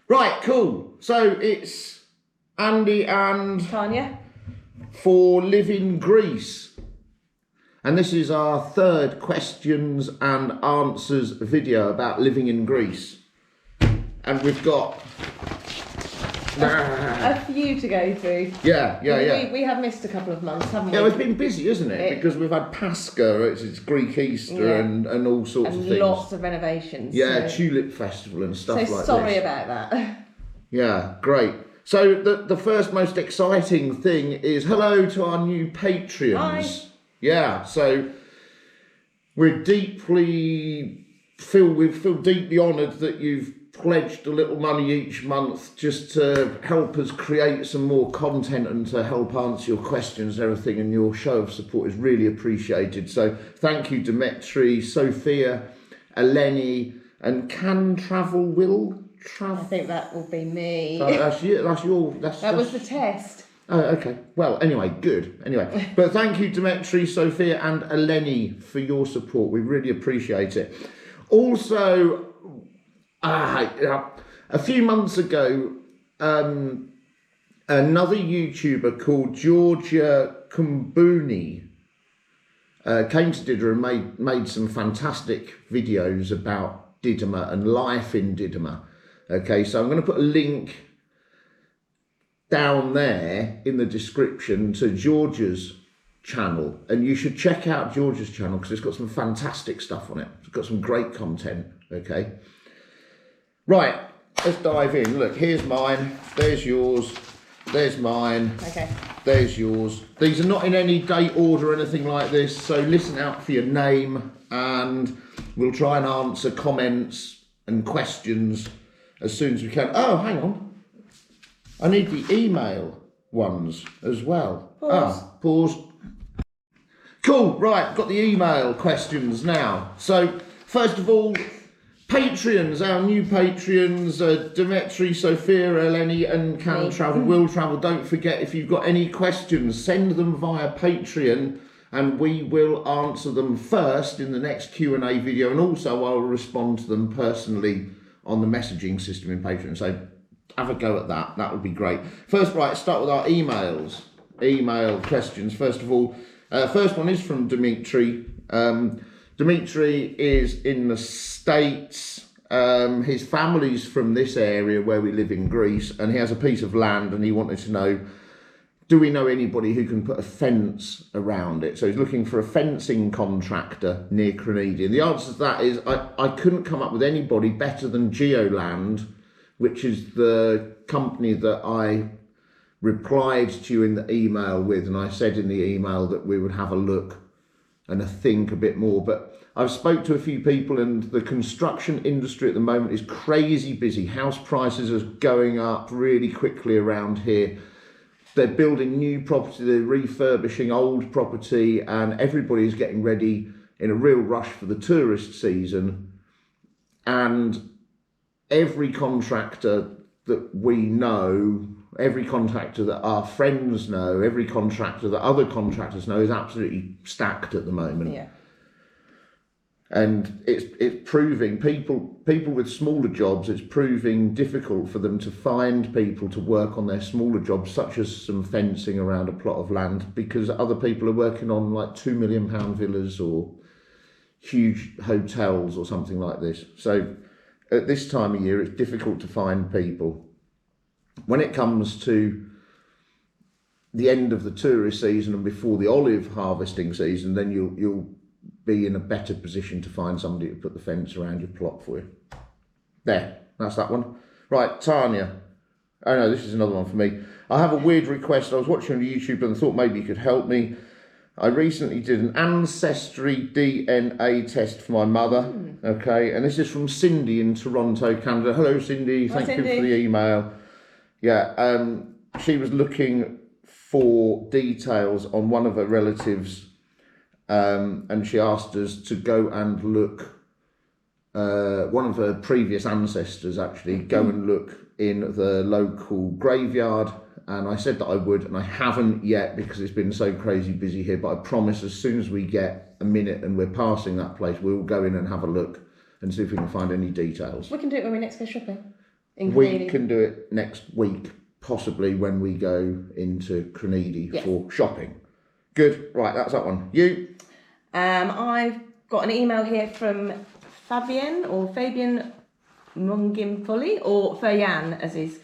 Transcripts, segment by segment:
Right, cool. So it's Andy and Tanya. for Live in Greece. And this is our third questions and answers video about living in Greece. And we've got a few to go through. Yeah. We have missed a couple of months, haven't we? Yeah, it's been busy, isn't it? Because we've had Pascha, it's Greek Easter, and all sorts of things. Lots of renovations. Yeah, Tulip Festival and stuff like that. So sorry about that. Yeah, great. So the first most exciting thing is hello to our new Patreons. Hi. Yeah, so we feel deeply honoured that you've pledged a little money each month just to help us create some more content and to help answer your questions and everything, and your show of support is really appreciated. So thank you, Dimitri, Sophia, Eleni, and I think that will be me. That was the test. Oh, okay. Well, anyway, good. Anyway, but thank you, Dimitri, Sophia, and Eleni for your support. We really appreciate it. Also, a few months ago, another YouTuber called Agia Marina came to Didyma and made some fantastic videos about Didyma and life in Didyma. Okay, so I'm going to put a link down there in the description to Georgia's channel, and you should check out Georgia's channel because it's got some fantastic stuff on it. It's got some great content. Okay, right, let's dive in. Look, here's mine, there's yours, there's mine, okay, there's yours. These are not in any date order or anything like this, so listen out for your name and we'll try and answer comments and questions as soon as we can. Oh, hang on, I need the email ones as well. Pause. Cool, right, got the email questions now. So, first of all, Patreons, our new Patreons, Dimitri, Sophia, Eleni, and Will Travel. Don't forget, if you've got any questions, send them via Patreon, and we will answer them first in the next Q&A video, and also I'll respond to them personally on the messaging system in Patreon. So have a go at that. That would be great. First, right, start with our emails. Email questions. First of all, first one is from Dimitri. Dimitri is in the States. His family's from this area where we live in Greece, and he has a piece of land, and he wanted to know, do we know anybody who can put a fence around it? So he's looking for a fencing contractor near Grenada. The answer to that is I couldn't come up with anybody better than Geoland, which is the company that I replied to you in the email with, and I said in the email that we would have a look and think a bit more. But I've spoke to a few people, and the construction industry at the moment is crazy busy. House prices are going up really quickly around here. They're building new property, they're refurbishing old property, and everybody's getting ready in a real rush for the tourist season. And every contractor that we know, every contractor that our friends know, every contractor that other contractors know is absolutely stacked at the moment. Yeah. And it's proving people with smaller jobs, it's proving difficult for them to find people to work on their smaller jobs, such as some fencing around a plot of land, because other people are working on like £2 million villas or huge hotels or something like this. So at this time of year, it's difficult to find people. When it comes to the end of the tourist season and before the olive harvesting season, then you'll be in a better position to find somebody to put the fence around your plot for you. There, that's that one. Right, Tanya. Oh no, this is another one for me. I have a weird request. I was watching on YouTube and thought maybe you could help me. I recently did an ancestry DNA test for my mother. Okay, and this is from Cindy in Toronto, Canada. Hello, Cindy. Thank you for the email. Yeah, she was looking for details on one of her relatives, and she asked us to go and look, one of her previous ancestors actually, go and look in the local graveyard. And I said that I would, and I haven't yet because it's been so crazy busy here, but I promise as soon as we get a minute and we're passing that place, we'll go in and have a look and see if we can find any details. We can do it when we next go shopping. We can do it next week, possibly when we go into Crenedy for shopping. Good. Right, that's that one. You? I've got an email here from Fabian Mungimpoli, or Fayan, as he's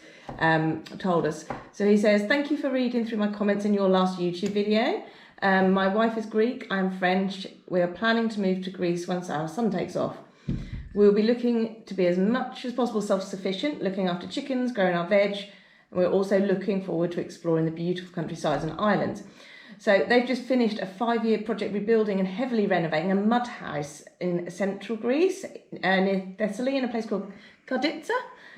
told us. So he says, thank you for reading through my comments in your last YouTube video. My wife is Greek, I'm French. We are planning to move to Greece once our son takes off. We'll be looking to be as much as possible self-sufficient, looking after chickens, growing our veg, and we're also looking forward to exploring the beautiful countrysides and islands. So they've just finished a 5-year project rebuilding and heavily renovating a mud house in central Greece, near Thessaly, in a place called Karditsa,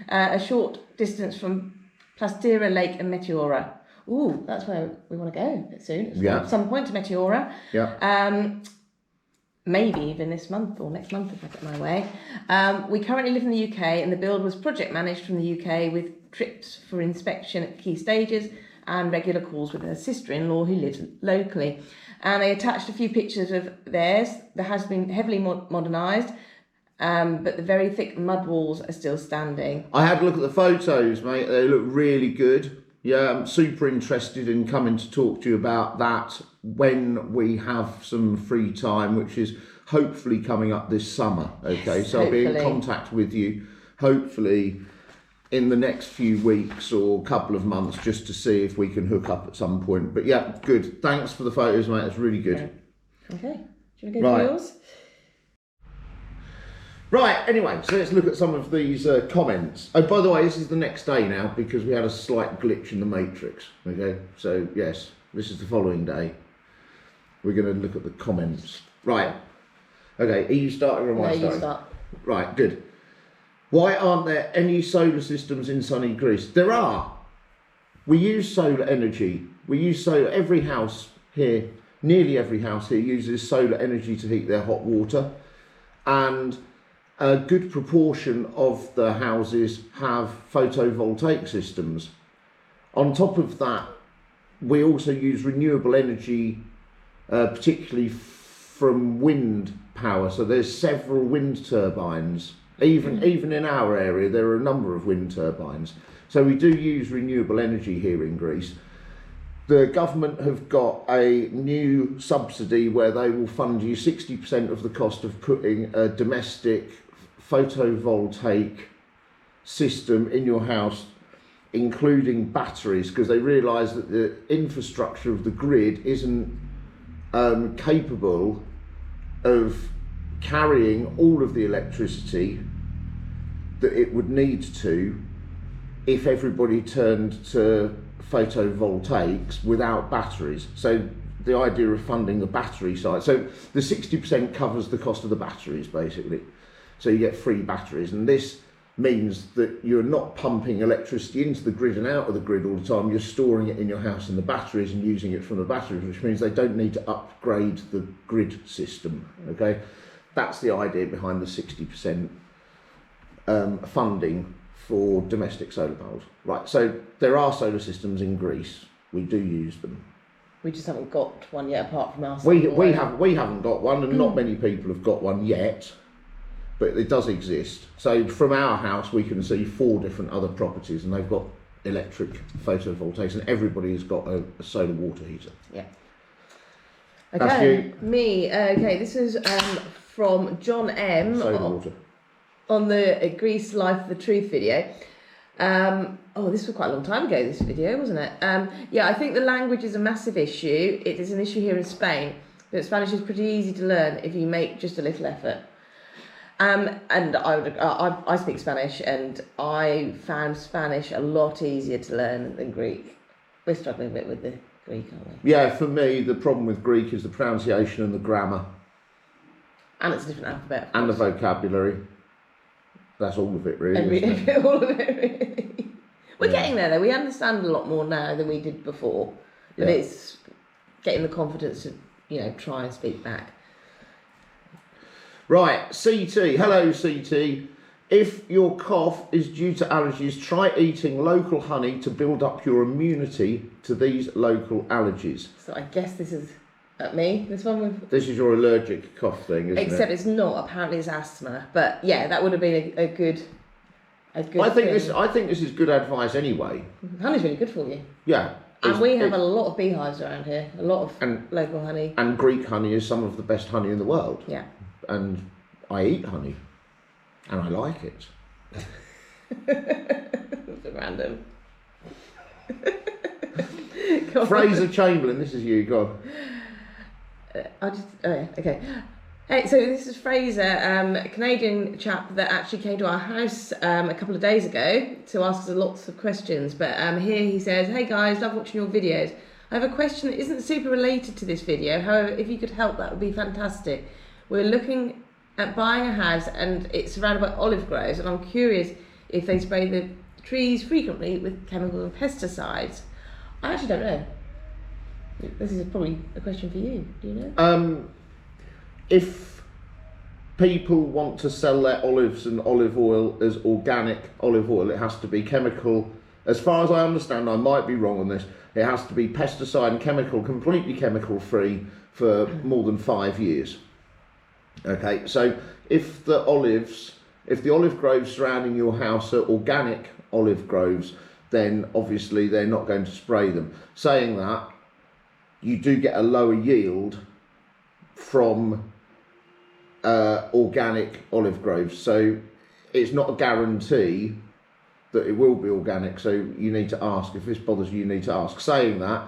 a short distance from Plastira Lake and Meteora. Ooh, that's where we want to go soon. At some point to Meteora. Yeah. Maybe even this month or next month if I get my way. We currently live in the UK, and the build was project managed from the UK with trips for inspection at key stages and regular calls with her sister-in-law who lives locally. And they attached a few pictures of theirs. The house has been heavily modernised, but the very thick mud walls are still standing. I had a look at the photos, mate. They look really good. Yeah, I'm super interested in coming to talk to you about that when we have some free time, which is hopefully coming up this summer. Okay, yes, so hopefully. I'll be in contact with you, hopefully in the next few weeks or couple of months, just to see if we can hook up at some point. But yeah, good. Thanks for the photos, mate. It's really good. Okay. Do you want to go for yours? Right, anyway, so let's look at some of these comments. Oh, by the way, this is the next day now because we had a slight glitch in the matrix. Okay, so yes, this is the following day. We're going to look at the comments. Right. Okay, are you starting or am I starting? No, you start. Right, good. Why aren't there any solar systems in sunny Greece? There are. We use solar energy. We use solar. Every house here, nearly every house here, uses solar energy to heat their hot water. And a good proportion of the houses have photovoltaic systems. On top of that, we also use renewable energy, particularly from wind power. So there's several wind turbines. Even in our area, there are a number of wind turbines. So we do use renewable energy here in Greece. The government have got a new subsidy where they will fund you 60% of the cost of putting a domestic photovoltaic system in your house, including batteries, because they realise that the infrastructure of the grid isn't capable of carrying all of the electricity that it would need to if everybody turned to photovoltaics without batteries. So the idea of funding the battery side, so the 60% covers the cost of the batteries basically, so you get free batteries, and this means that you're not pumping electricity into the grid and out of the grid all the time. You're storing it in your house in the batteries and using it from the batteries, which means they don't need to upgrade the grid system. Okay, that's the idea behind the 60% funding for domestic solar panels. Right, so there are solar systems in Greece. We do use them. We just haven't got one yet, apart from us. We haven't got one, and not many people have got one yet. But it does exist. So from our house, we can see 4 different other properties, and they've got electric photovoltaics, and everybody's got a solar water heater. Yeah. That's Okay, you. me. Okay, this is from John M. Solar water. On the Greece Life of the Truth video. This was quite a long time ago, this video, wasn't it? Yeah, I think the language is a massive issue. It is an issue here in Spain, but Spanish is pretty easy to learn if you make just a little effort. And I speak Spanish, and I found Spanish a lot easier to learn than Greek. We're struggling a bit with the Greek, aren't we? Yeah, for me, the problem with Greek is the pronunciation and the grammar. And it's a different alphabet. And the vocabulary. That's all of it, really. Isn't it? All of it, really. We're getting there, though. We understand a lot more now than we did before. But it's getting the confidence to, try and speak back. Right, CT. Hello, CT. If your cough is due to allergies, try eating local honey to build up your immunity to these local allergies. So I guess this is me, this one with... This is your allergic cough thing, isn't it? Except it's not. Apparently it's asthma. But yeah, that would have been a good a good I think thing. I think this is good advice anyway. Honey's really good for you. Yeah. And we have a lot of beehives around here, a lot of local honey. And Greek honey is some of the best honey in the world. Yeah. And I eat honey, and I like it. That's random. Fraser Chamberlain, this is you, go on. Okay. Hey, so this is Fraser, a Canadian chap that actually came to our house a couple of days ago to ask us lots of questions. But here he says, "Hey guys, love watching your videos. I have a question that isn't super related to this video. However, if you could help, that would be fantastic. We're looking at buying a house and it's surrounded by olive groves, and I'm curious if they spray the trees frequently with chemicals and pesticides." I actually don't know. This is probably a question for you. Do you know? If people want to sell their olives and olive oil as organic olive oil, it has to be chemical. As far as I understand, I might be wrong on this, it has to be pesticide and chemical, completely chemical free for more than 5 years. Okay, so if the olive groves surrounding your house are organic olive groves, then obviously they're not going to spray them. Saying that, you do get a lower yield from organic olive groves, so it's not a guarantee that it will be organic, so you need to ask. If this bothers you, you need to ask. Saying that,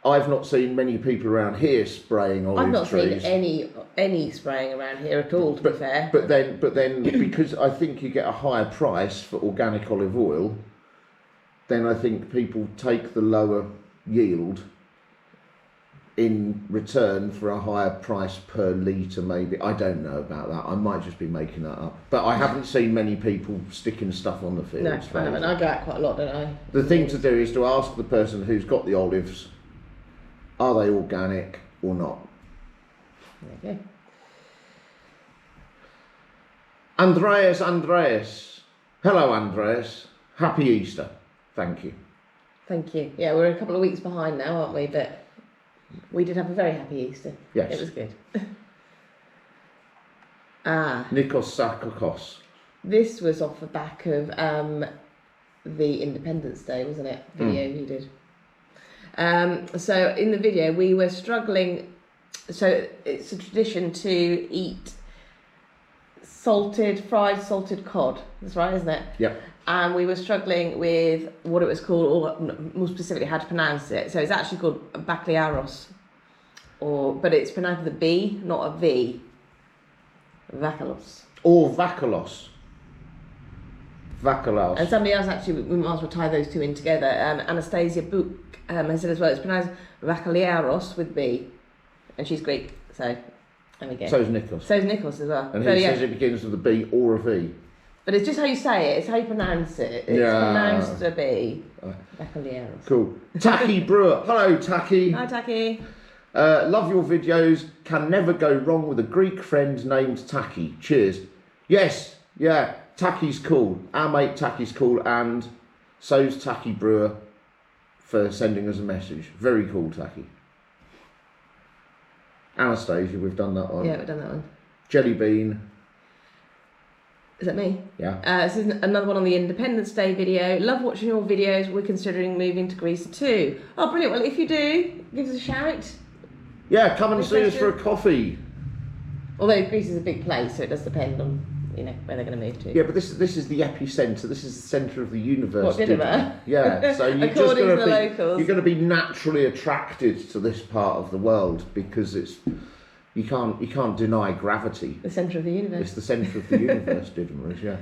I've not seen many people around here spraying olive trees. I've not seen any spraying around here at all, to be fair. But then because I think you get a higher price for organic olive oil, then I think people take the lower yield in return for a higher price per litre, maybe. I don't know about that. I might just be making that up. But I haven't seen many people sticking stuff on the fields. No, I haven't. I go out quite a lot, don't I? The thing to do is to ask the person who's got the olives, are they organic or not? There you go. Andreas. Hello, Andreas. Happy Easter. Thank you. Thank you. Yeah, we're a couple of weeks behind now, aren't we? But we did have a very happy Easter. Yes. It was good. Nikos Sakakos. This was off the back of the Independence Day, wasn't it? Video you did. So in the video we were struggling. So it's a tradition to eat fried salted cod. That's right, isn't it? Yep. And we were struggling with what it was called, or more specifically how to pronounce it. So it's actually called bakliaros, but it's pronounced with a B, not a V. Vakalos. Or vakalos. Vakalos. And somebody else actually, we might as well tie those two in together. Anastasia Book has said as well, it's pronounced Vakaliaros with B. And she's Greek, so there we go. So's Nikos. So's Nikos as well. And he says it begins with a B or a V. But it's just how you say it, it's how you pronounce it. It's pronounced a B. Vakaliaros. Cool. Taki Brewer. Hello, Taki. Hi, Taki. Love your videos. Can never go wrong with a Greek friend named Taki. Cheers. Yes, yeah, Taki's cool. Our mate Taki's cool, and so's Taki Brewer for sending us a message. Very cool, Taki. Anastasia, we've done that one. Yeah, we've done that one. Jelly Bean. Is that me? Yeah. This is another one on the Independence Day video. Love watching your videos. We're considering moving to Greece too. Oh, brilliant. Well, if you do, give us a shout. Yeah, come and see us for a coffee. Although Greece is a big place, so it does depend on, where they're going to move to. Yeah, but this is the epicentre. This is the centre of the universe. What, Dinner? Yeah, so you're just According to the locals, you're going to be naturally attracted to this part of the world because you can't deny gravity. The centre of the universe. It's the centre of the universe, Didymers, yeah.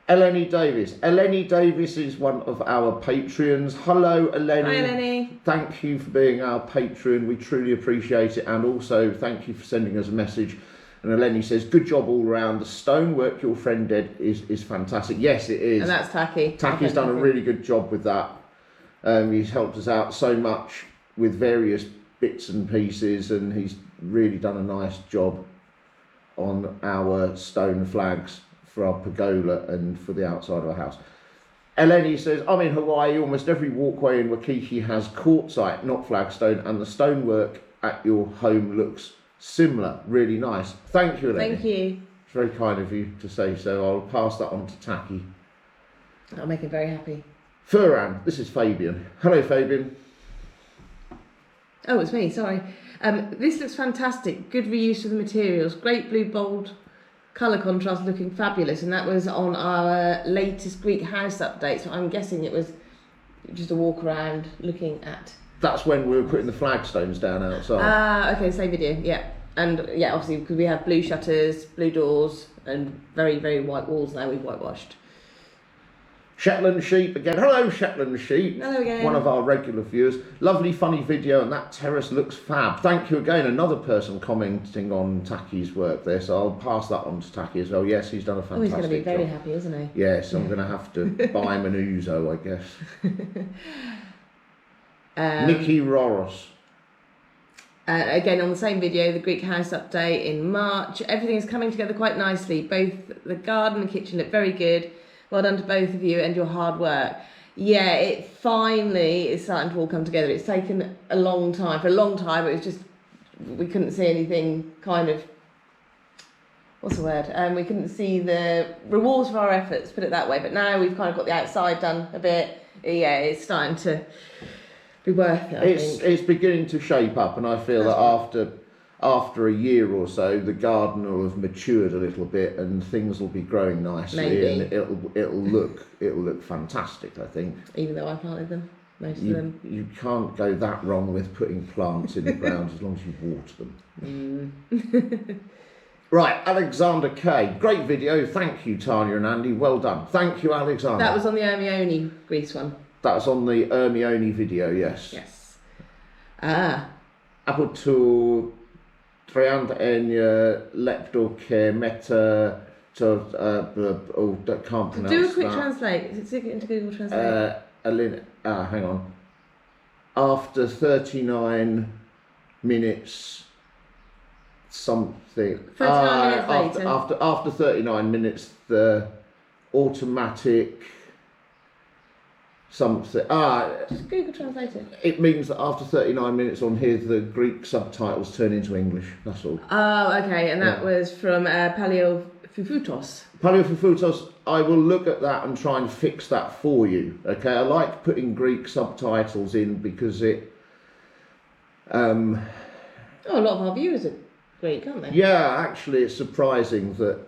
Eleni Davis. Eleni Davis is one of our Patreons. Hello, Eleni. Hi, Eleni. Thank you for being our Patreon. We truly appreciate it. And also, thank you for sending us a message. And Eleni says, good job all round. The stonework your friend did is fantastic. Yes, it is. And that's Taki. Taki's done a really good job with that. He's helped us out so much with various bits and pieces, and he's really done a nice job on our stone flags for our pergola and for the outside of our house. Eleni says, I'm in Hawaii. Almost every walkway in Waikiki has quartzite, not flagstone, and the stonework at your home looks similar. Really nice. Thank you, Eleni. Thank you. It's very kind of you to say so. I'll pass that on to Taki. That'll make him very happy. Furan, this is Fabian. Hello, Fabian. Oh, it's me, sorry. This looks fantastic. Good reuse of the materials. Great blue, bold colour contrast, looking fabulous. And that was on our latest Greek house update. So I'm guessing it was just a walk around looking at... That's when we were putting the flagstones down outside. Okay, same video, yeah. And yeah, obviously, because we have blue shutters, blue doors, and very, very white walls now we've whitewashed. Shetland Sheep again. Hello, Shetland Sheep. Hello again. One of our regular viewers. Lovely, funny video, and that terrace looks fab. Thank you again. Another person commenting on Taki's work there, so I'll pass that on to Taki as well. Yes, he's done a fantastic job. He's going to be very happy, isn't he? Yes, I'm going to have to buy him an Uzo, I guess. Nikki Roros. Again, on the same video, the Greek house update in March. Everything is coming together quite nicely. Both the garden and kitchen look very good. Well done to both of you and your hard work. Yeah, it finally is starting to all come together. It's taken a long time. For a long time, it was just, we couldn't see anything kind of, what's the word? We couldn't see the rewards for our efforts, put it that way. But now we've kind of got the outside done a bit. Yeah, it's starting to be worth it, I think. It's beginning to shape up, and I feel that after a year or so, the garden will have matured a little bit, and things will be growing nicely. Maybe. And it'll look fantastic, I think. Even though I planted them, most of them. You can't go that wrong with putting plants in the ground as long as you water them. Right, Alexander K. Great video. Thank you, Tanya and Andy. Well done. Thank you, Alexander. That was on the Hermione Greece one. That's on the Hermione video, yes. Yes. Από το 31 λεπτό και μετά το can't pronounce Do a quick that. translate. Stick it into Google Translate. Hang on. After 39 minutes something. 39 minutes later. After 39 minutes, the automatic something. Just Google Translate it. It means that after 39 minutes on here, the Greek subtitles turn into English. That's all. Oh, okay. And that was from Paleofufutos. Paleofufutos, I will look at that and try and fix that for you. Okay, I like putting Greek subtitles in because it. A lot of our viewers are Greek, aren't they? Yeah, actually, it's surprising that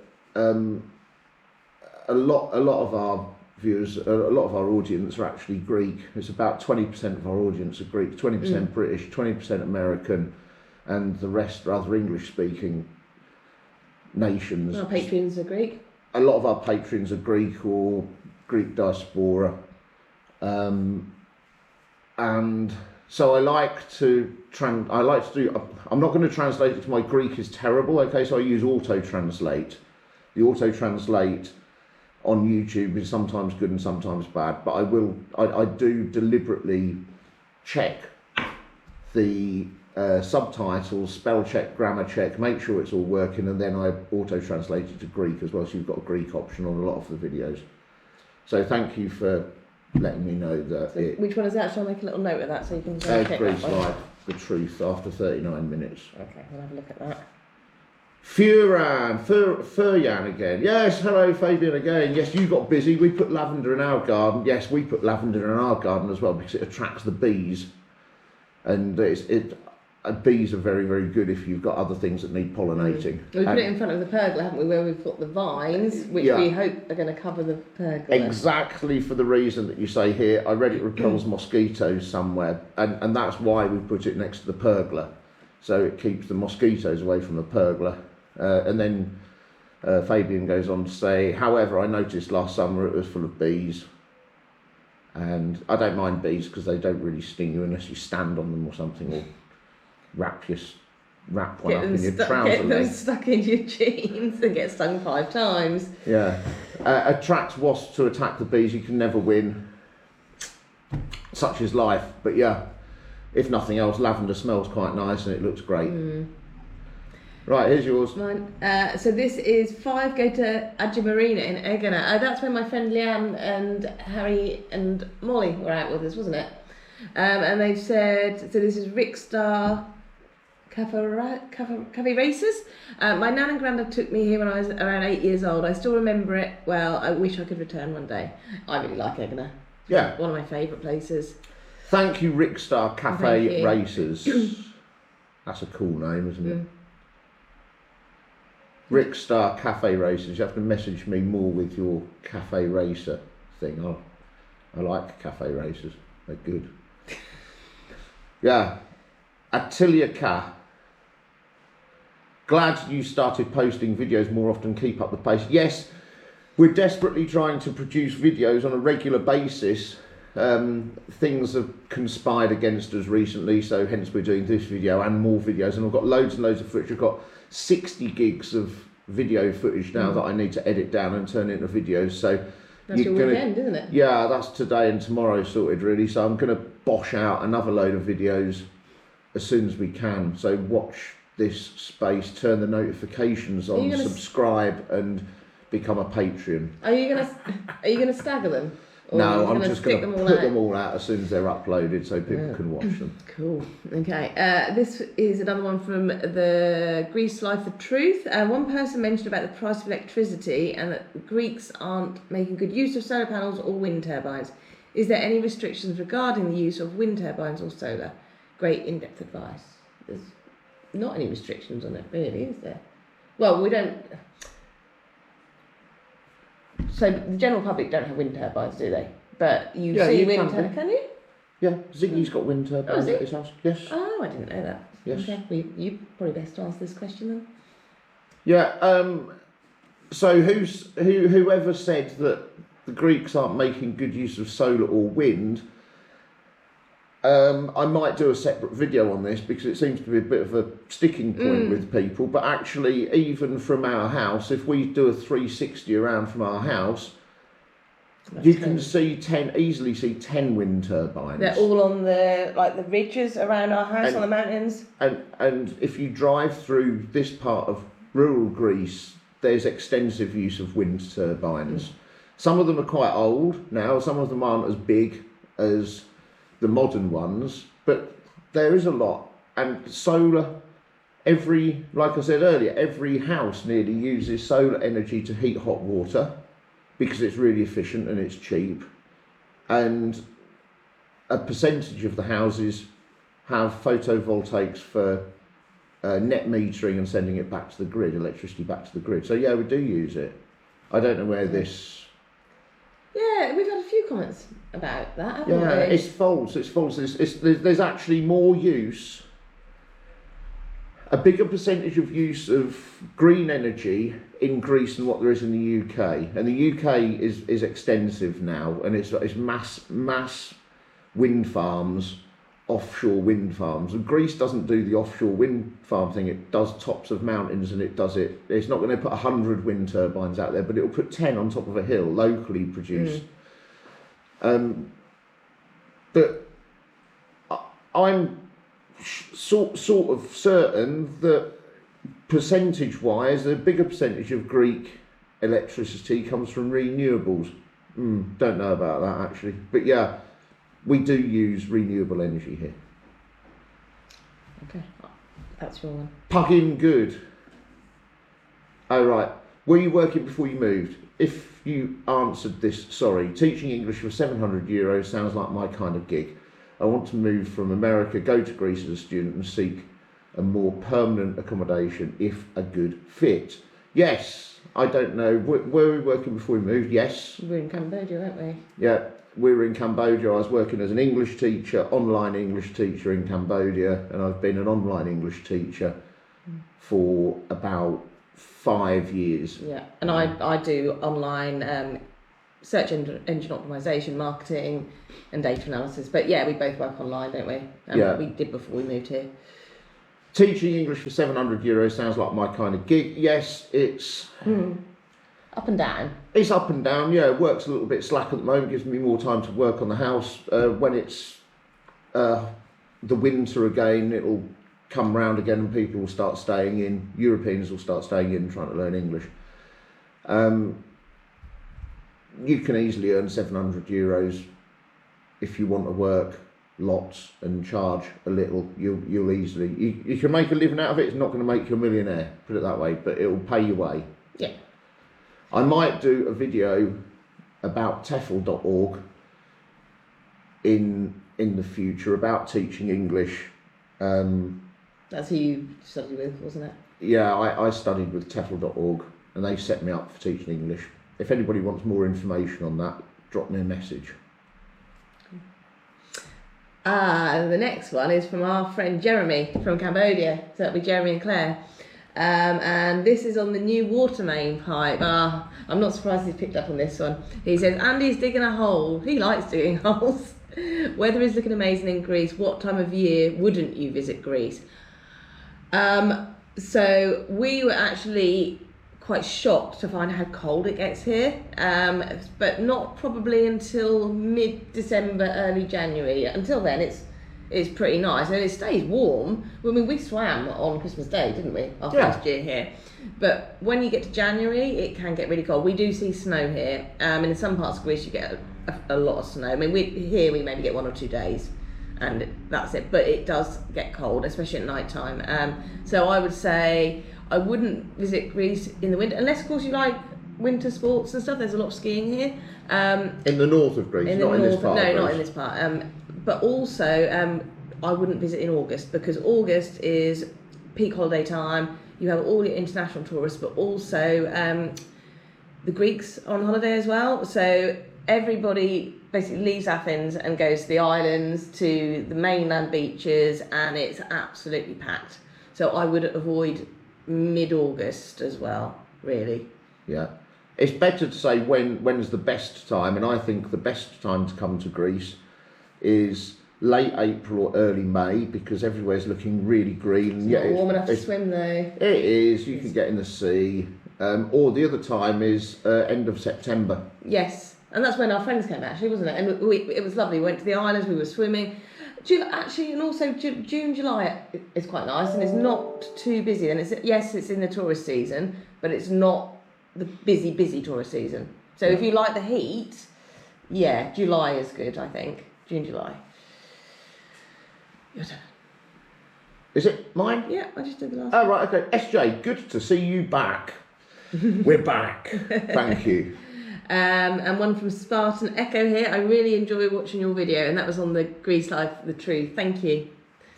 a lot of our viewers, a lot of our audience are actually Greek. It's about 20% of our audience are Greek, 20% British, 20% American, and the rest are other English-speaking nations. Our patrons are Greek. A lot of our patrons are Greek or Greek diaspora, and so I like to do. I'm not going to translate it to my Greek is terrible. Okay, so I use auto translate. The auto translate on YouTube is sometimes good and sometimes bad, but I do deliberately check the subtitles, spell check, grammar check, make sure it's all working, and then I auto translate it to Greek as well, so you've got a Greek option on a lot of the videos. So thank you for letting me know that So which one is that? Shall I make a little note of that so you can check Greece that one? like the truth after 39 minutes. Okay, we'll have a look at that. Furyan again. Yes, hello Fabian again. Yes, you got busy. We put lavender in our garden. Yes, we put lavender in our garden as well because it attracts the bees. And bees are very, very good if you've got other things that need pollinating. We put it in front of the pergola, haven't we, where we've got the vines, which we hope are going to cover the pergola. Exactly for the reason that you say here. I read it repels mosquitoes somewhere, and that's why we put it next to the pergola. So it keeps the mosquitoes away from the pergola. And then Fabian goes on to say, however, I noticed last summer it was full of bees. And I don't mind bees because they don't really sting you unless you stand on them or something, or wrap one up in your trouser Get them leg. stuck in your jeans and get stung 5 times. Yeah. Attracts wasps to attack the bees. You can never win. Such is life. But yeah, if nothing else, lavender smells quite nice and it looks great. Right, here's yours. Mine. So this is 5 go to Agia Marina in Aegina. That's where my friend Leanne and Harry and Molly were out with us, wasn't it? And they've said, so this is Rickstar cafe races. My nan and granddad took me here when I was around 8 years old. I still remember it well. I wish I could return one day. I really like Aegina. Yeah. One of my favourite places. Thank you, Rickstar Thank Cafe you. Racers. That's a cool name, isn't it? Rickstar Cafe Racers. You have to message me more with your cafe racer thing. I like cafe racers. They're good. Yeah. Attilia K. Glad you started posting videos more often. Keep up the pace. Yes, we're desperately trying to produce videos on a regular basis. Things have conspired against us recently, so hence we're doing this video and more videos. And I've got loads and loads of footage. I've got 60 gigs of video footage now that I need to edit down and turn into videos. So that's your weekend, isn't it? Yeah, that's today and tomorrow sorted really. So I'm going to bosh out another load of videos as soon as we can. So watch this space, turn the notifications on, subscribe, and become a Patreon. Are you gonna stagger them? Or no, I'm just going to put them all all out as soon as they're uploaded so people can watch them. Cool. Okay. This is another one from the Greece Life of Truth. One person mentioned about the price of electricity and that Greeks aren't making good use of solar panels or wind turbines. Is there any restrictions regarding the use of wind turbines or solar? Great in-depth advice. There's not any restrictions on it, really, is there? Well, we don't. So the general public don't have wind turbines, do they? But you see wind turbines, can you? Yeah, Ziggy's got wind turbines at his house. Yes. Oh, I didn't know that. Yes. Okay, well, you probably best to answer this question then. Yeah. So whoever said that the Greeks aren't making good use of solar or wind? I might do a separate video on this because it seems to be a bit of a sticking point with people. But actually, even from our house, if we do a 360 around from our house, you can easily see 10 wind turbines. They're all on the ridges around our house, on the mountains. And if you drive through this part of rural Greece, there's extensive use of wind turbines. Some of them are quite old now. Some of them aren't as big as the modern ones, but there is a lot. And solar, like I said earlier, every house nearly uses solar energy to heat hot water because it's really efficient and it's cheap. And a percentage of the houses have photovoltaics for net metering and sending it back to the grid, electricity back to the grid. So yeah, we do use it. I don't know where this... Yeah, we've had a few comments about that, haven't we? Yeah, it's false. There's actually more use, a bigger percentage of use of green energy in Greece than what there is in the UK. And the UK is extensive now, and it's mass wind farms, offshore wind farms. And Greece doesn't do the offshore wind farm thing. It does tops of mountains, and it's not going to put 100 wind turbines out there, but it'll put 10 on top of a hill, locally produced. But I'm sort of certain that percentage-wise, a bigger percentage of Greek electricity comes from renewables. Don't know about that actually, but yeah, we do use renewable energy here. Okay, that's your one. Plug-in good. Oh right, were you working before you moved? If you answered this, sorry. Teaching English for €700 sounds like my kind of gig. I want to move from America, go to Greece as a student and seek a more permanent accommodation if a good fit. Yes, I don't know. Were we working before we moved? Yes. We were in Cambodia, weren't we? Yeah, we were in Cambodia. I was working as an English teacher, online English teacher in Cambodia, and I've been an online English teacher for about 5 years. Yeah, and I do online search engine optimization, marketing, and data analysis. But yeah, we both work online, don't we? Yeah. We did before we moved here. Teaching English for €700 sounds like my kind of gig. Yes, it's... Up and down. It's up and down, yeah. It works a little bit slack at the moment, gives me more time to work on the house. When it's the winter again, it'll come round again and people will start staying in. Europeans will start staying in trying to learn English. You can easily earn €700 if you want to work lots and charge a little, you'll easily, you can make a living out of it. It's not going to make you a millionaire, put it that way, but it will pay your way. Yeah. I might do a video about TEFL.org in the future about teaching English. That's who you studied with, wasn't it? Yeah, I studied with TEFL.org and they set me up for teaching English. If anybody wants more information on that, drop me a message. The next one is from our friend Jeremy from Cambodia. So that'll be Jeremy and Claire. And this is on the new water main pipe. I'm not surprised he's picked up on this one. He says, Andy's digging a hole. He likes digging holes. Weather is looking amazing in Greece. What time of year wouldn't you visit Greece? So we were actually quite shocked to find how cold it gets here, but not probably until mid-December, early January. Until then, it's pretty nice, and it stays warm. I mean, we swam on Christmas Day, didn't we? Our first year here. But when you get to January, it can get really cold. We do see snow here. In some parts of Greece, you get a lot of snow. I mean, we maybe get 1 or 2 days, and that's it. But it does get cold, especially at night time. So I would say I wouldn't visit Greece in the winter, unless, of course, you like winter sports and stuff. There's a lot of skiing here. In the north of Greece, not in this part. No, not in this part. But also, I wouldn't visit in August, because August is peak holiday time. You have all your international tourists, but also the Greeks are on holiday as well. So everybody basically leaves Athens and goes to the islands, to the mainland beaches, and it's absolutely packed. So I would avoid mid-August as well, really. Yeah. It's better to say when's the best time, and I think the best time to come to Greece is late April or early May, because everywhere's looking really green. It's not warm enough to swim though. It is, you can get in the sea. Or the other time is end of September. Yes, and that's when our friends came actually, wasn't it? And it was lovely. We went to the islands, we were swimming. Actually, and also June, July is quite nice, and it's not too busy. And it's in the tourist season, but it's not the busy tourist season. So if you like the heat, yeah, July is good, I think. June, July. Your turn. Is it mine? Yeah, I just did the last one. Oh, right, okay. SJ, good to see you back. We're back. Thank you. And one from Spartan Echo here. I really enjoy watching your video, and that was on the Greece Life, the Truth. Thank you.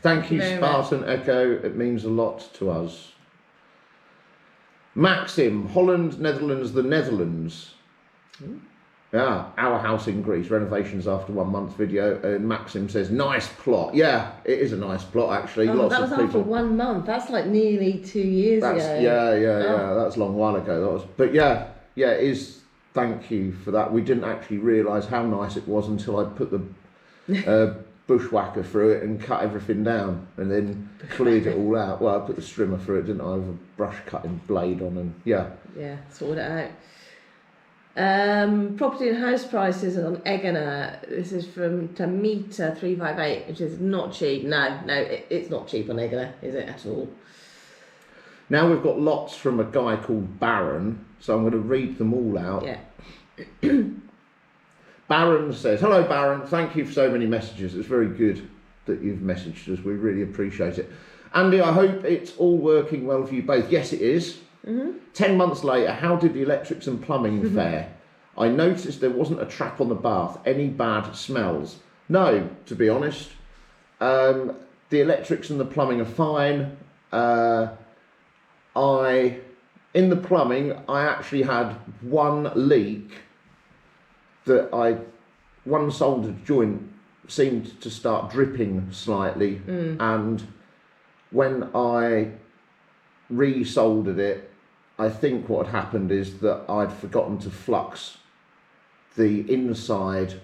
Thank you, Spartan Echo. It means a lot to us. Maxim, Holland, Netherlands, the Netherlands. Ooh. Yeah, our house in Greece, renovations after 1 month video. Maxim says, nice plot. Yeah, it is a nice plot, actually. Lots that was of people... after 1 month. That's like nearly 2 years ago. Yeah. That's a long while ago. But yeah, it is. Thank you for that. We didn't actually realise how nice it was until I put the bushwhacker through it and cut everything down, and then cleared it all out. Well, I put the strimmer through it, didn't I, with a brush cutting blade on, and yeah. Yeah, sorted it out. Property and house prices on Aegina. This is from Tamita358, which is not cheap. No, it's not cheap on Aegina, is it at all? Now we've got lots from a guy called Baron, so I'm going to read them all out. Yeah. Baron says, hello Baron, thank you for so many messages. It's very good that you've messaged us. We really appreciate it. Andy, I hope it's all working well for you both. Yes, it is. 10 months later, how did the electrics and plumbing fare? I noticed there wasn't a trap on the bath. Any bad smells? No, to be honest. The electrics and the plumbing are fine. In the plumbing, I actually had one leak that one soldered joint seemed to start dripping slightly, and when I resoldered it, I think what had happened is that I'd forgotten to flux the inside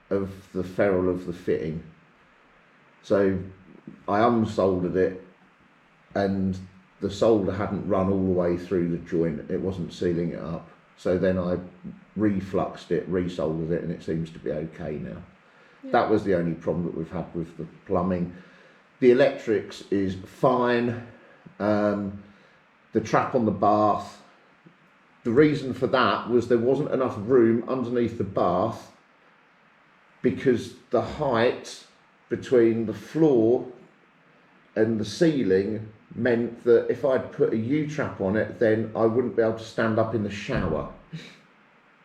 of the ferrule of the fitting. So I unsoldered it, and the solder hadn't run all the way through the joint. It wasn't sealing it up. So then I refluxed it, resoldered it, and it seems to be okay now. Yeah. That was the only problem that we've had with the plumbing. The electrics is fine. The trap on the bath, the reason for that was there wasn't enough room underneath the bath because the height between the floor and the ceiling meant that if I'd put a U-trap on it, then I wouldn't be able to stand up in the shower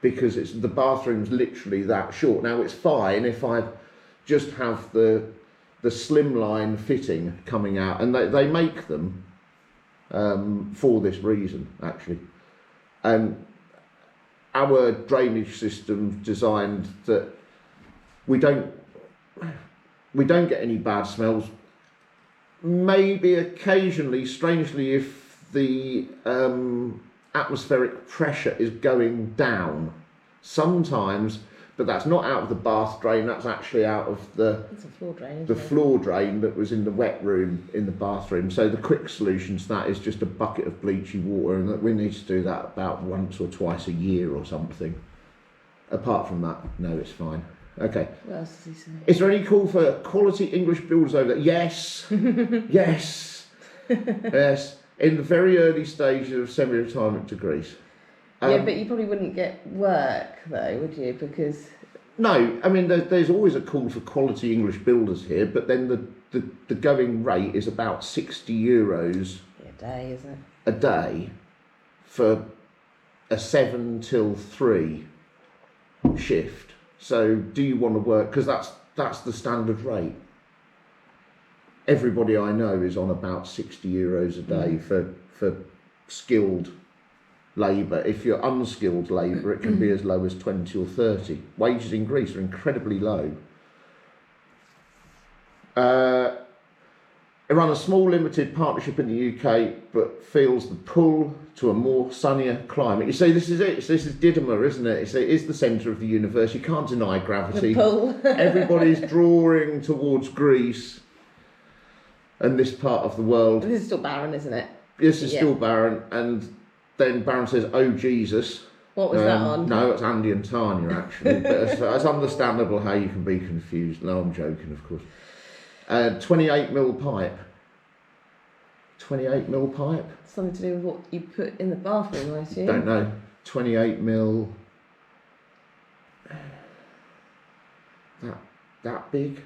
because the bathroom's literally that short. Now it's fine if I just have the slimline fitting coming out, and they make them for this reason actually. And our drainage system's designed that we don't get any bad smells. Maybe occasionally, strangely, if the atmospheric pressure is going down, sometimes, but that's not out of the bath drain, that's actually out of It's a floor drain, isn't it? floor drain that was in the wet room in the bathroom. So the quick solution to that is just a bucket of bleachy water, and that we need to do that about once or twice a year or something. Apart from that, no, it's fine. Okay. What else does he say? Is there any call for quality English builders over there? Yes. Yes. Yes. In the very early stages of semi-retirement to Greece. Yeah, but you probably wouldn't get work though, would you? Because no, I mean there's always a call for quality English builders here, but then the going rate is about €60 a day, isn't it? a day for a 7 till 3 shift. So do you want to work? Because that's the standard rate. Everybody I know is on about €60 a day for skilled labour. If you're unskilled labour, it can be as low as 20 or 30. Wages in Greece are incredibly low. I run a small limited partnership in the UK, but feels the pull to a more sunnier climate. You see, this is it. This is Didyma, isn't it? It is the centre of the universe. You can't deny gravity. The pull. Everybody's drawing towards Greece and this part of the world. This is still barren, isn't it? This is still barren, and then Baron says, "Oh Jesus." What was that on? No, it's Andy and Tanya actually. But it's understandable how you can be confused. No, I'm joking, of course. 28mm pipe. 28mm pipe? Something to do with what you put in the bathroom, I assume. Don't know. 28mm. That big?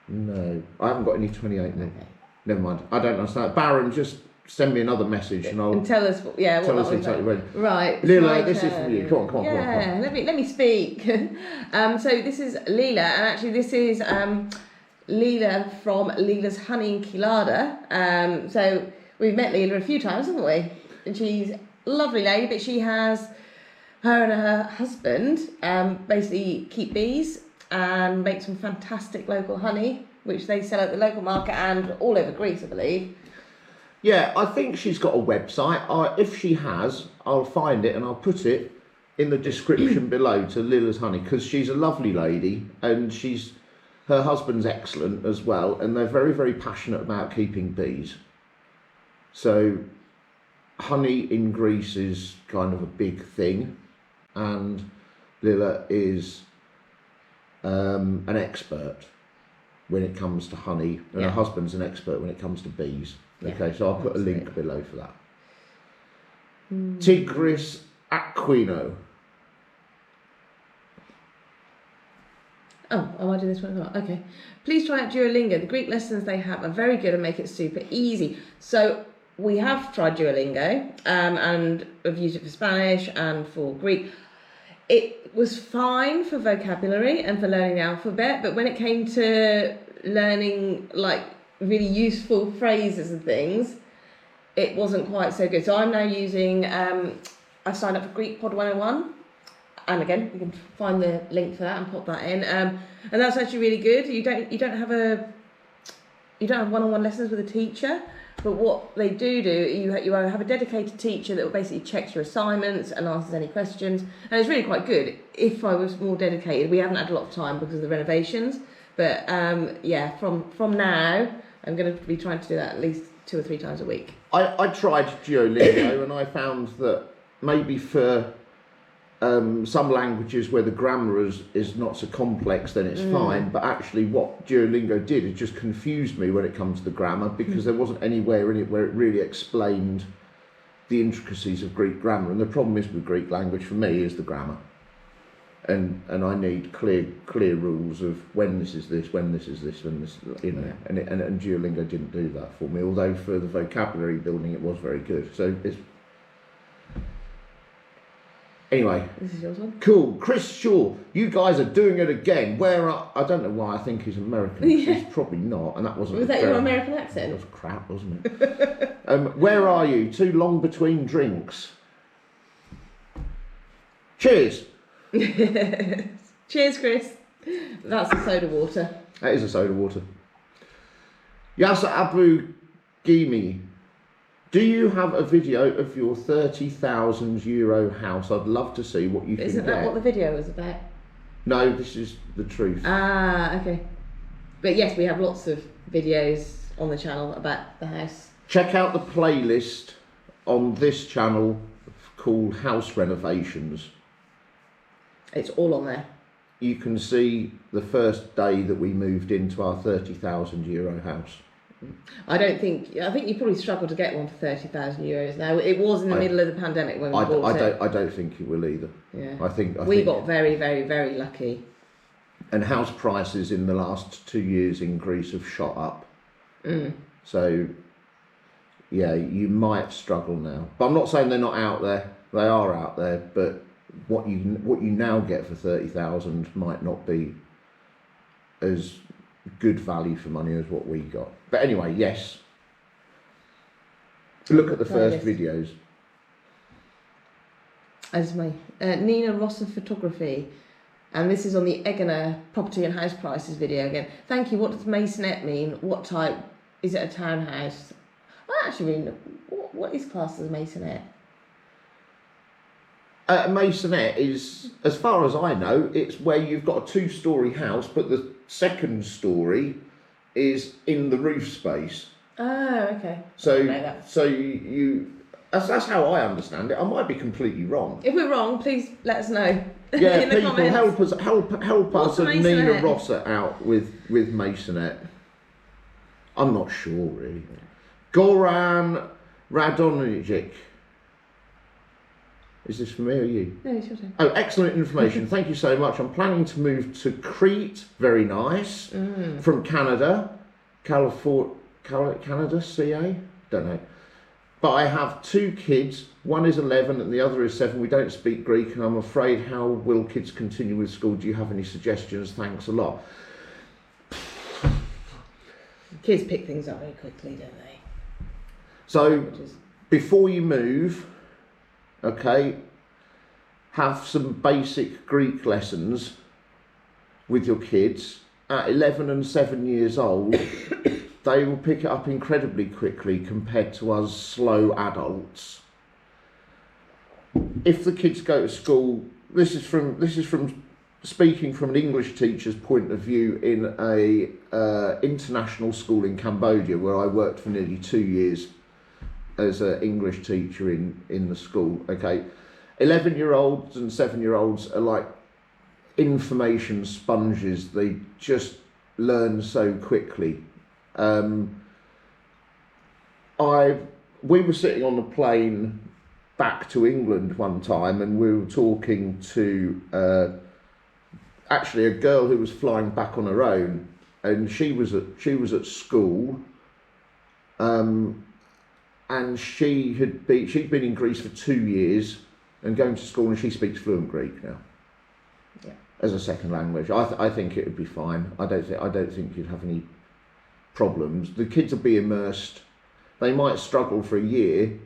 No, I haven't got any 28mm. Okay. Never mind. I don't understand. Baron, just send me another message and I'll and tell us, what tell us that was exactly about. when. Right. Lila, this is from you. Come on. Yeah, let me speak. So this is Lila, and actually this is Lila from Lila's Honey in Kilada. So we've met Lila a few times, haven't we? And she's a lovely lady, but she has her and her husband basically keep bees and make some fantastic local honey, which they sell at the local market and all over Greece, I believe. Yeah, I think she's got a website. If she has, I'll find it and I'll put it in the description below to Lila's Honey, because she's a lovely lady and her husband's excellent as well, and they're very, very passionate about keeping bees. So honey in Greece is kind of a big thing, and Lila is an expert when it comes to honey, and her husband's an expert when it comes to bees. Okay, so I'll put a link below for that. Tigris Aquino. Oh, am I doing this one as well? Okay. Please try out Duolingo. The Greek lessons they have are very good and make it super easy. So we have tried Duolingo and we've used it for Spanish and for Greek. It was fine for vocabulary and for learning the alphabet, but when it came to learning like really useful phrases and things, it wasn't quite so good. So I'm now using, I've signed up for Greek Pod 101. And again, you can find the link for that and pop that in. And that's actually really good. You don't have one-on-one lessons with a teacher, but what they do you have a dedicated teacher that will basically check your assignments and answers any questions. And it's really quite good. If I was more dedicated, we haven't had a lot of time because of the renovations, but from now I'm going to be trying to do that at least 2 or 3 times a week. I tried Duolingo and I found that maybe for some languages where the grammar is not so complex, then it's fine. But actually what Duolingo did, it just confused me when it comes to the grammar, because there wasn't anywhere in it where it really explained the intricacies of Greek grammar. And the problem is with Greek language for me is the grammar. and I need clear rules of when this is this, when this is this, when this, you know. And Duolingo didn't do that for me. Although for the vocabulary building, it was very good. So it's. Anyway, This is yours one. cool. Chris Shaw, you guys are doing it again. I don't know why I think he's American. He's probably not, and that wasn't. Was that your American That accent? was crap, wasn't it? Where are you? Too long between drinks. Cheers. Cheers, Chris. That's the soda water. That is a soda water. Yasa Abu Gimi, do you have a video of your €30,000 house? I'd love to see what you can Isn't that what the video was about? No, this is the truth. Ah, okay. But yes, we have lots of videos on the channel about the house. Check out the playlist on this channel called House Renovations. It's all on there. You can see the first day that we moved into our €30,000 house. I think you probably struggled to get one for €30,000 now. It was in the middle of the pandemic when we bought it. I don't think it will either. Yeah. I think we got very, very, very lucky. And house prices in the last 2 years in Greece have shot up. So, yeah, you might struggle now. But I'm not saying they're not out there. They are out there. But what you now get for 30,000 might not be as good value for money as what we got. But anyway, yes. Look at the first videos. As me. Nina Rossa Photography. And this is on the Aegina property and house prices video again. Thank you. What does masonette mean? What type? Is it a townhouse? I actually really know. What is classed as a masonette? A masonette is, as far as I know, it's where you've got a 2-storey house, but the second storey is in the roof space. Oh, okay. So you that's how I understand it. I might be completely wrong. If we're wrong, please let us know. Yeah, in the people comments. help us and Nina masonette? Rossa out with masonette. I'm not sure really. Goran Radonijic. Is this for me or you? No, it's your turn. Oh, excellent information. Thank you so much. I'm planning to move to Crete. Very nice. From Canada. Canada, CA? Don't know. But I have 2 kids. One is 11 and the other is 7. We don't speak Greek and I'm afraid how will kids continue with school? Do you have any suggestions? Thanks a lot. Kids pick things up very quickly, don't they? So, before you move, okay, have some basic Greek lessons with your kids. At 11 and 7 years old, they will pick it up incredibly quickly compared to us slow adults. If the kids go to school, this is from speaking from an English teacher's point of view in a international school in Cambodia, where I worked for nearly 2 years as an English teacher in the school. Okay, 11-year-olds and 7-year-olds are like information sponges. They just learn so quickly. We were sitting on the plane back to England one time, and we were talking to actually a girl who was flying back on her own, and she was at school, and she'd been in Greece for 2 years and going to school, and she speaks fluent Greek now. Yeah. As a second language. I think it would be fine. I don't think you'd have any problems. The kids will be immersed. They might struggle for a year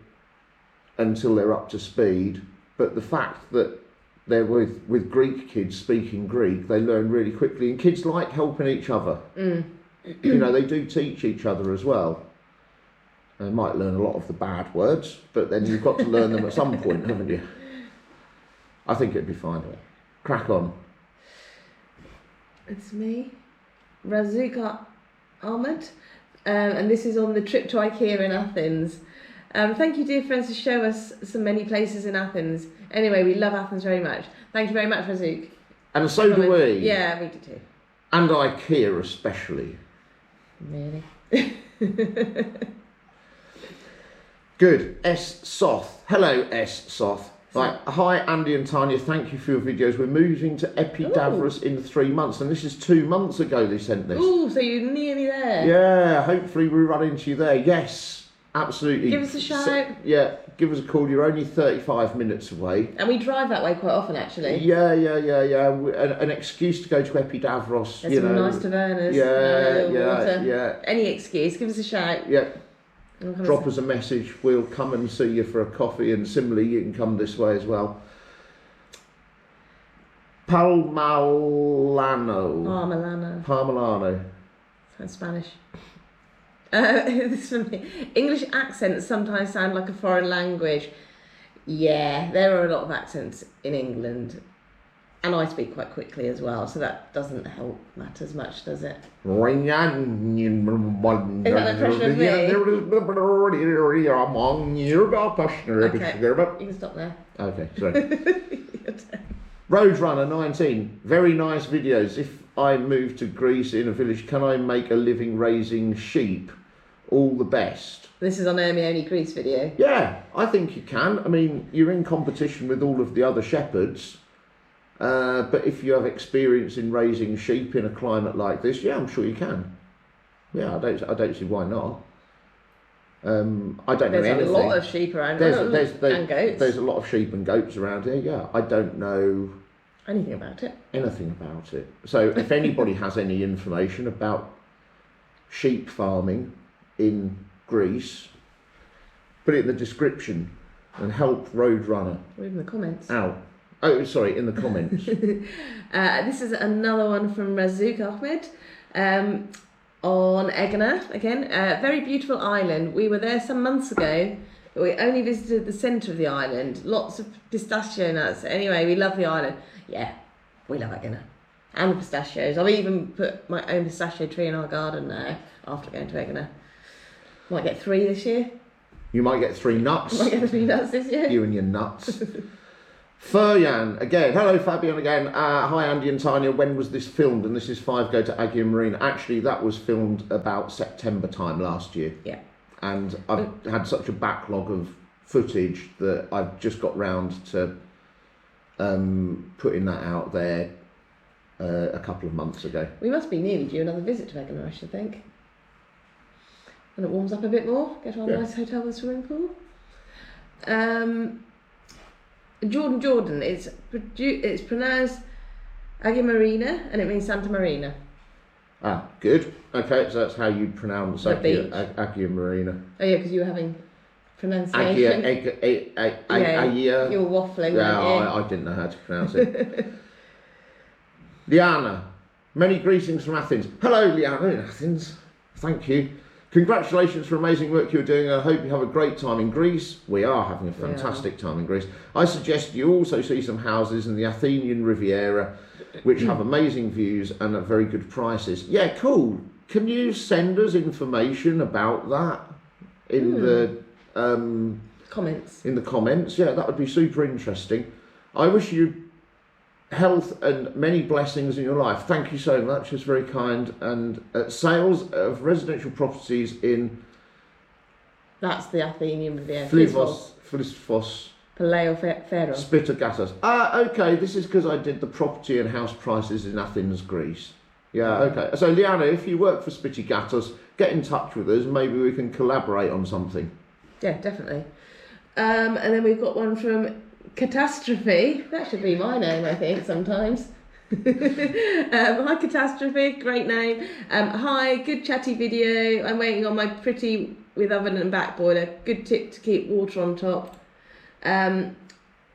until they're up to speed, but the fact that they're with Greek kids speaking Greek, they learn really quickly, and kids like helping each other. You know, they do teach each other as well. They might learn a lot of the bad words, but then you've got to learn them at some point, haven't you? I think it'd be fine. Crack on. It's me, Razuka Ahmed, and this is on the trip to IKEA in Athens. Thank you, dear friends, to show us so many places in Athens. Anyway, we love Athens very much. Thank you very much, Razuk. And so do we. Yeah, we do too. And IKEA especially. Really? Good. S. Soth. Hello, S. Soth. Right, hi Andy and Tanya, thank you for your videos. We're moving to Epidavros in 3 months, and this is 2 months ago they sent this. Ooh, so you're nearly there. Yeah, hopefully we run into you there. Yes, absolutely. Give us a shout. Yeah, give us a call. You're only 35 minutes away. And we drive that way quite often, actually. Yeah. An excuse to go to Epidavros. There's some nice tavernas. Yeah. Any excuse, give us a shout. Yeah. Drop us a message. We'll come and see you for a coffee, and similarly, you can come this way as well. Parmalano. Sounds Spanish. This is from me. English accents sometimes sound like a foreign language. Yeah, there are a lot of accents in England. And I speak quite quickly as well, so that doesn't help matters much, does it? Is that an impression of me? Okay, you can stop there. Okay, sorry. Roadrunner 19, very nice videos. If I move to Greece in a village, can I make a living raising sheep? All the best. This is on Hermione Greece video. Yeah, I think you can. I mean, you're in competition with all of the other shepherds. But if you have experience in raising sheep in a climate like this, yeah, I'm sure you can. Yeah, I don't see why not. I don't know anything. There's a lot of sheep around and goats. There's a lot of sheep and goats around here, yeah. I don't know anything about it. So if anybody has any information about sheep farming in Greece, put it in the description and help Roadrunner. Or even the comments. Out. Oh, sorry, in the comments. This is another one from Razouk Ahmed on Aegina again. Very beautiful island. We were there some months ago, but we only visited the centre of the island. Lots of pistachio nuts. Anyway, we love the island. Yeah, we love Aegina. And the pistachios. I've even put my own pistachio tree in our garden now after going to Aegina. Might get 3 this year. You might get 3 nuts. Might get 3 nuts this year. You and your nuts. Furyan again. Hello Fabian again. Hi Andy and Tanya. When was this filmed? And this is 5 Go to Agia Marina. Actually, that was filmed about September time last year. Yeah. And I've had such a backlog of footage that I've just got round to putting that out there a couple of months ago. We must be nearly due another visit to Aegina, I should think. When it warms up a bit more, get to our nice hotel with a swimming pool. Jordan, it's pronounced Agia Marina and it means Santa Marina. Ah, good. Okay, so that's how you pronounce Agia Marina. Oh yeah, because you were having pronunciation. Agia. You were waffling. Yeah, I didn't know how to pronounce it. Liana, many greetings from Athens. Hello, Liana in Athens. Thank you. Congratulations for amazing work you're doing. I hope you have a great time in Greece. We are having a fantastic time in Greece. I suggest you also see some houses in the Athenian Riviera, which have amazing views and at very good prices. Yeah, cool. Can you send us information about that in the comments? In the comments, yeah, that would be super interesting. I wish you health and many blessings in your life. Thank you so much. It's very kind. And sales of residential properties in... That's the Athenian Riviera. Philosphos. Paleo Fero. Spitagatas. Okay. This is because I did the property and house prices in Athens, Greece. Yeah, okay. So, Liana, if you work for Spitagatas, get in touch with us. Maybe we can collaborate on something. Yeah, definitely. And then we've got one from Catastrophe. That should be my name, I think, sometimes. Hi Catastrophe, great name. Hi, good chatty video. I'm waiting on my pretty with oven and back boiler. Good tip to keep water on top.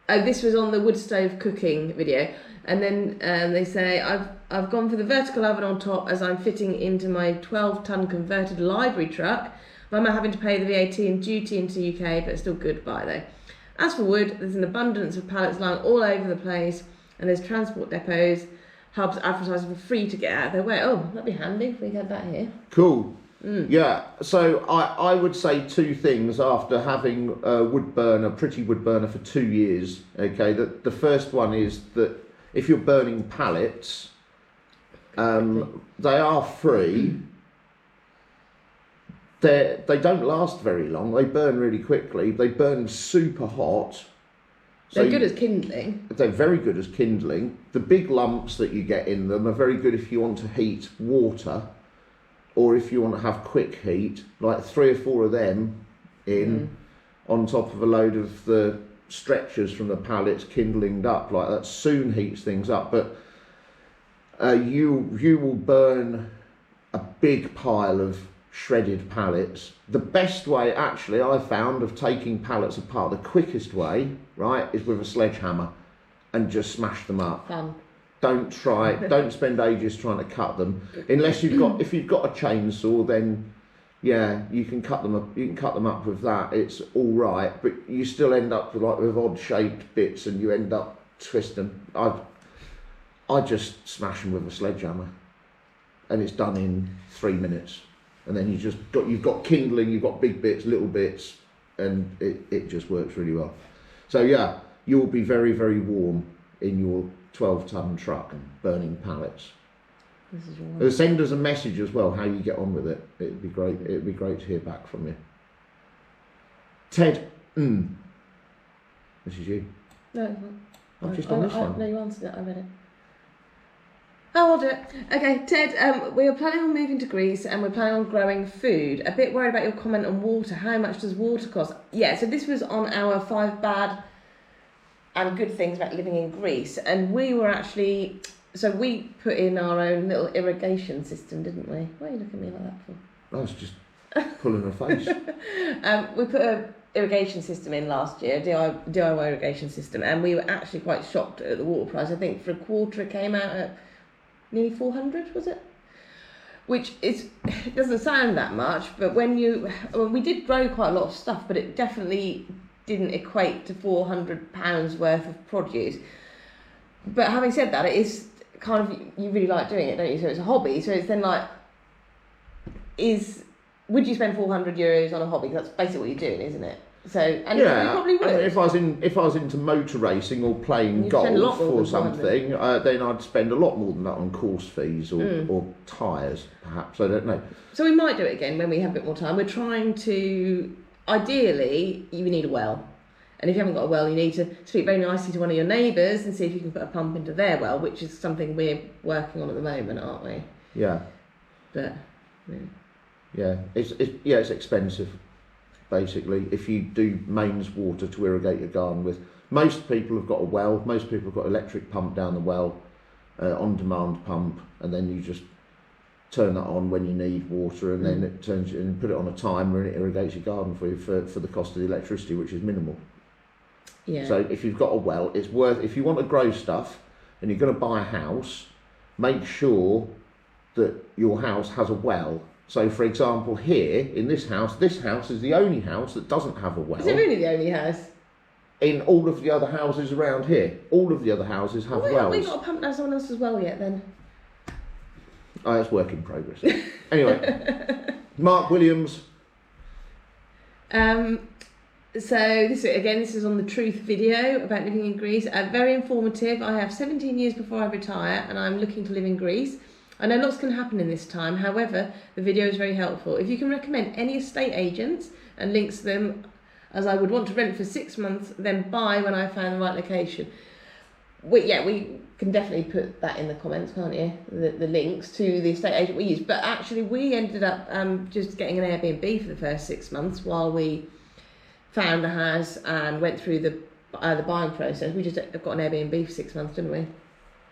This was on the wood stove cooking video. And then they say, I've gone for the vertical oven on top as I'm fitting into my 12-ton converted library truck. Mama having to pay the VAT and duty into the UK, but it's still good buy though. As for wood, there's an abundance of pallets lying all over the place, and there's transport depots, hubs advertising for free to get out of their way. Oh, that'd be handy if we had that here. Cool. Yeah, so I would say 2 things after having a pretty wood burner for 2 years. Okay, the first one is that if you're burning pallets, they are free. They don't last very long. They burn really quickly. They burn super hot, They're good as kindling. They're very good as kindling. The big lumps that you get in them are very good if you want to heat water, or if you want to have quick heat, like 3 or 4 of them on top of a load of the stretchers from the pallets kindlinged up like that soon heats things up. But you will burn a big pile of shredded pallets. The best way, actually, I found, of taking pallets apart, the quickest way, right, is with a sledgehammer and just smash them up. Fun. Don't spend ages trying to cut them. Unless if you've got a chainsaw, then yeah, you can cut them up. You can cut them up with that. It's all right, but you still end up with odd shaped bits, and you end up twisting. I just smash them with a sledgehammer, and it's done in 3 minutes. And then you've got kindling, you've got big bits, little bits, and it just works really well. So yeah, you'll be very, very warm in your 12-ton truck burning pallets. Send us a message as well how you get on with it. It'd be great. It'd be great to hear back from you. Ted, this is you. No, it's not. I've just done this one. No, you answered it. I read it. Oh, I'll do it. Okay, Ted, we are planning on moving to Greece and we're planning on growing food. A bit worried about your comment on water. How much does water cost? Yeah, so this was on our 5 bad and good things about living in Greece. And we were actually, so we put in our own little irrigation system, didn't we? Why are you looking at me like that for? I was just pulling her face. We put an irrigation system in last year, DIY irrigation system, and we were actually quite shocked at the water price. I think for a quarter it came out at nearly 400, was it? Which it doesn't sound that much, but when we did grow quite a lot of stuff, but it definitely didn't equate to £400 worth of produce. But having said that, it is kind of, you really like doing it, don't you? So it's a hobby. So it's then like, would you spend €400 on a hobby? That's basically what you're doing, isn't it? So, and yeah, you probably would. If I was into motor racing or playing golf or something, then I'd spend a lot more than that on course fees or tyres, perhaps. I don't know. So we might do it again when we have a bit more time. We're trying to, ideally, you need a well. And if you haven't got a well, you need to speak very nicely to one of your neighbours and see if you can put a pump into their well, which is something we're working on at the moment, aren't we? Yeah. But, yeah, it's expensive. Basically, if you do mains water to irrigate your garden with, most people have got a well, most people have got electric pump down the well, on-demand pump, and then you just turn that on when you need water, and then it turns and put it on a timer, and it irrigates your garden for you for the cost of the electricity, which is minimal. yeah. So if you've got a well, it's worth, if you want to grow stuff and you're going to buy a house, make sure that your house has a well. So, for example, here in this house is the only house that doesn't have a well. Is it really the only house? In all of the other houses around here, all of the other houses have wells. Haven't we got a pump down someone else's well yet then? Oh, it's work in progress. Anyway, Mark Williams. So this is on the Truth video about living in Greece. Very informative. I have 17 years before I retire and I'm looking to live in Greece. I know lots can happen in this time, however, the video is very helpful. If you can recommend any estate agents and links to them, as I would want to rent for 6 months, then buy when I found the right location. We can definitely put that in the comments, can't you? The links to the estate agent we used. But actually, we ended up just getting an Airbnb for the first 6 months while we found a house and went through the buying process. We just got an Airbnb for 6 months, didn't we?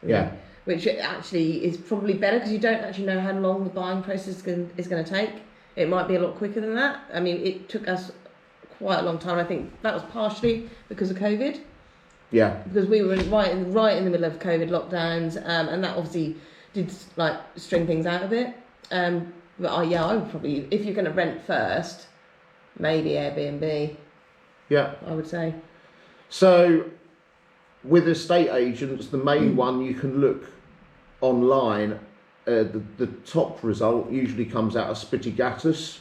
Yeah. Which actually is probably better because you don't actually know how long the buying process is going to take. It might be a lot quicker than that. I mean, it took us quite a long time. I think that was partially because of COVID. Yeah. Because we were right in the middle of COVID lockdowns, and that obviously did like string things out a bit. But I would probably, if you're going to rent first, maybe Airbnb. Yeah. I would say. So, with estate agents, the main one you can look online, the top result usually comes out of Spitigatus. Is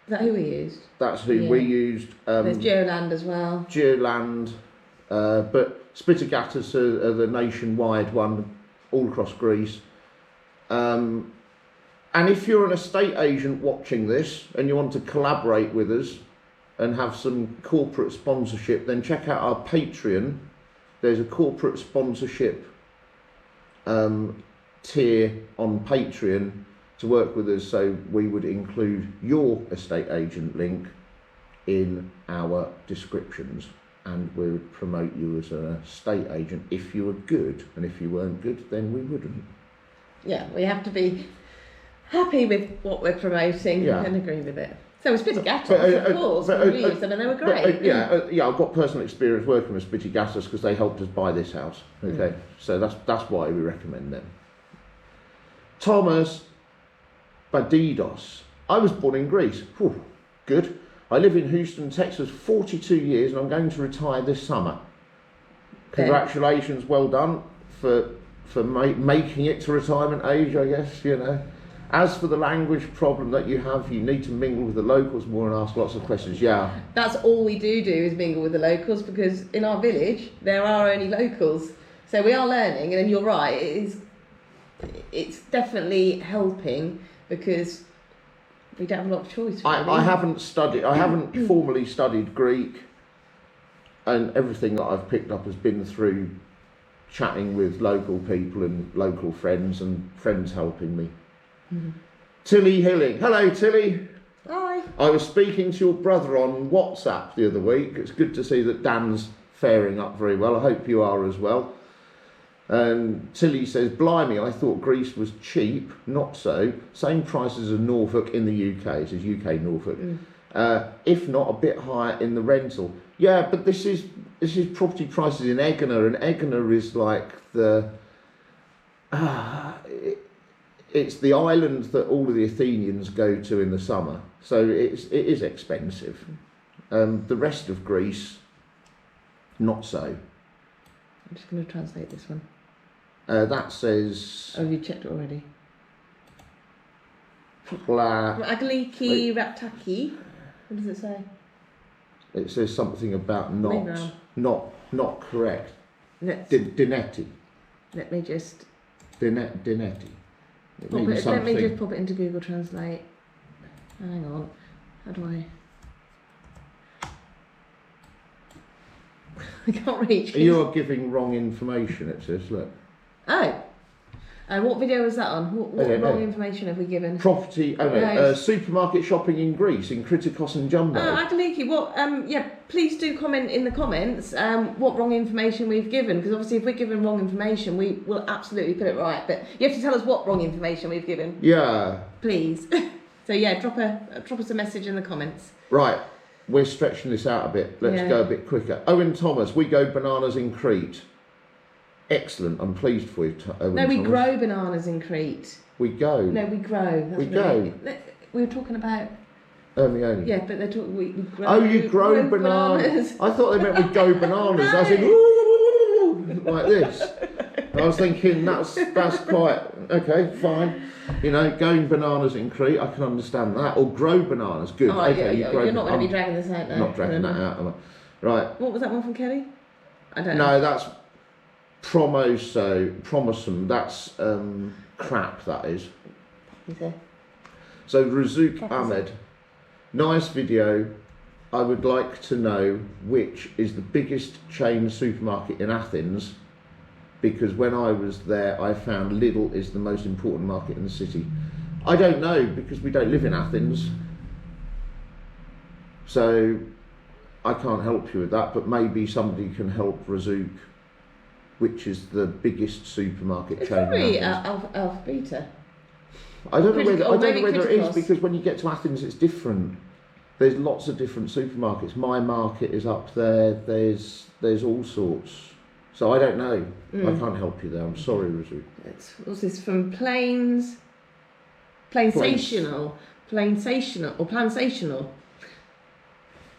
that who we used? That's who we used. There's Geoland as well. Geoland, but Spitigatus are the nationwide one, all across Greece. And if you're an estate agent watching this and you want to collaborate with us and have some corporate sponsorship, then check out our Patreon there's a corporate sponsorship tier on Patreon to work with us, so we would include your estate agent link in our descriptions, and we would promote you as an estate agent if you were good, and if you weren't good, then we wouldn't. Yeah, we have to be happy with what we're promoting and agree with it. So with Spitty-Gattos, of course, we used them and they were great. Yeah, I've got personal experience working with Spitty-Gattos because they helped us buy this house. Okay, so that's why we recommend them. Thomas Badidos. I was born in Greece. Whew, good. I live in Houston, Texas, 42 years, and I'm going to retire this summer. Congratulations, well done for making it to retirement age, I guess, you know. As for the language problem that you have, you need to mingle with the locals more and ask lots of questions. Yeah. That's all we do is mingle with the locals, because in our village there are only locals. So we are learning, and then you're right, it's definitely helping because we don't have a lot of choice. Really. I haven't formally studied Greek, and everything that I've picked up has been through chatting with local people and local friends, and friends helping me. Tilly Hilling. Hello, Tilly. Hi. I was speaking to your brother on WhatsApp the other week. It's good to see that Dan's faring up very well. I hope you are as well. And Tilly says, blimey, I thought Greece was cheap. Not so. Same prices as Norfolk in the UK. It says UK Norfolk. If not, a bit higher in the rental. Yeah, but this is property prices in Aegina, and Aegina is like the... it's the island that all of the Athenians go to in the summer, so it is expensive. The rest of Greece, not so. I'm just going to translate this one. That says... Oh, you checked it already. Agliki Raptaki. What does it say? It says something about not correct. Dinetti. Let me just... Dinetti. Let me just pop it into Google Translate. Hang on. How do I... I can't reach. You are giving wrong information, it says, look. Oh. And what video was that on? What wrong information have we given? Property, supermarket shopping in Greece, in Kritikos and Jumbo. Oh, Adeliki, please do comment in the comments what wrong information we've given, because obviously if we're given wrong information, we will absolutely put it right. But you have to tell us what wrong information we've given. Yeah. Please. So yeah, drop us a message in the comments. Right, we're stretching this out a bit. Let's go a bit quicker. Owen Thomas, we go bananas in Crete. Excellent, I'm pleased for you, Owen Thomas. No, we grow bananas in Crete. We go. No, we grow. We go. We were talking about... Hermione. Yeah, but they're talking... We grow. Oh, you grow bananas. I thought they meant we go bananas. No. I said, ooh, like this. I was thinking that's quite... Okay, fine. You know, going bananas in Crete, I can understand that. Or grow bananas, good. Oh, okay, you're not going to be dragging this out now. Not dragging that out, am I? Right. What was that one from Kelly? I don't know. No, that's... Promosum, that's crap, that is. So Razuk Ahmed, nice video. I would like to know which is the biggest chain supermarket in Athens, because when I was there I found Lidl is the most important market in the city. I don't know, because we don't live in Athens, so I can't help you with that, but maybe somebody can help Razuk. Which is the biggest supermarket chain? Probably Alpha Beta. I don't know whether it is, because when you get to Athens it's different. There's lots of different supermarkets. My Market is up there. There's all sorts. So I don't know. I can't help you there. I'm sorry, Rizu. What's this from Plainsational?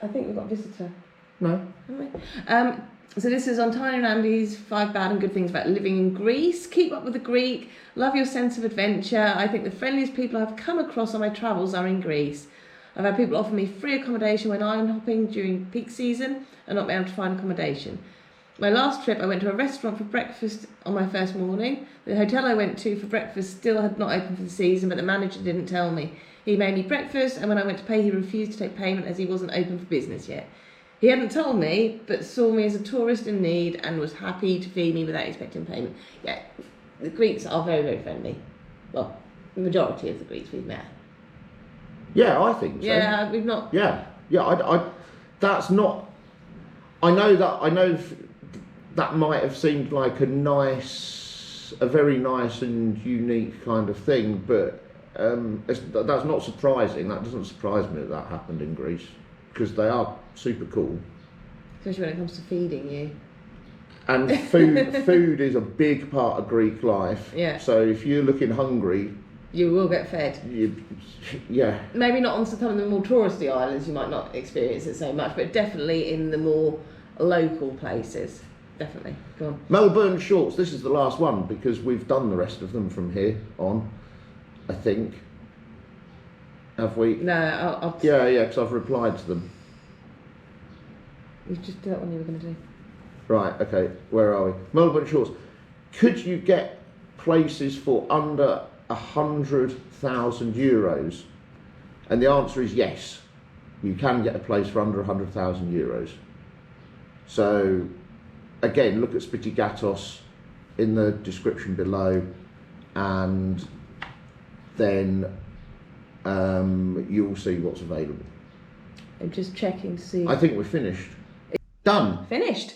I think we've got a visitor. No. Haven't we? So this is on Tanya and Andy's 5 bad and good things about living in Greece. Keep up with the Greek. Love your sense of adventure. I think the friendliest people I've come across on my travels are in Greece. I've had people offer me free accommodation when island hopping during peak season and not be able to find accommodation. My last trip, I went to a restaurant for breakfast on my first morning. The hotel I went to for breakfast still had not opened for the season, but the manager didn't tell me. He made me breakfast, and when I went to pay, he refused to take payment as he wasn't open for business yet. He hadn't told me, but saw me as a tourist in need and was happy to feed me without expecting payment. Yeah, the Greeks are very, very friendly. Well, the majority of the Greeks we've met. Yeah, I think so. Yeah, we've not. Yeah. That's not. I know that might have seemed like a very nice and unique kind of thing, but that's not surprising. That doesn't surprise me that happened in Greece, because they are super cool. Especially when it comes to feeding you. And food is a big part of Greek life. Yeah. So if you're looking hungry, you will get fed. Yeah. Maybe not on some of the more touristy islands, you might not experience it so much, but definitely in the more local places. Definitely. Go on. Melbourne shorts. This is the last one because we've done the rest of them from here on, I think. Have we? No, I'll... Yeah, because I've replied to them. You just did that one you were going to do. Right, okay, where are we? Melbourne shorts. Could you get places for under 100,000 euros? And the answer is yes. You can get a place for under 100,000 euros. So, again, look at Spitigatos in the description below, and then you'll see what's available. I'm just checking to see. I think we're finished. Done. Finished.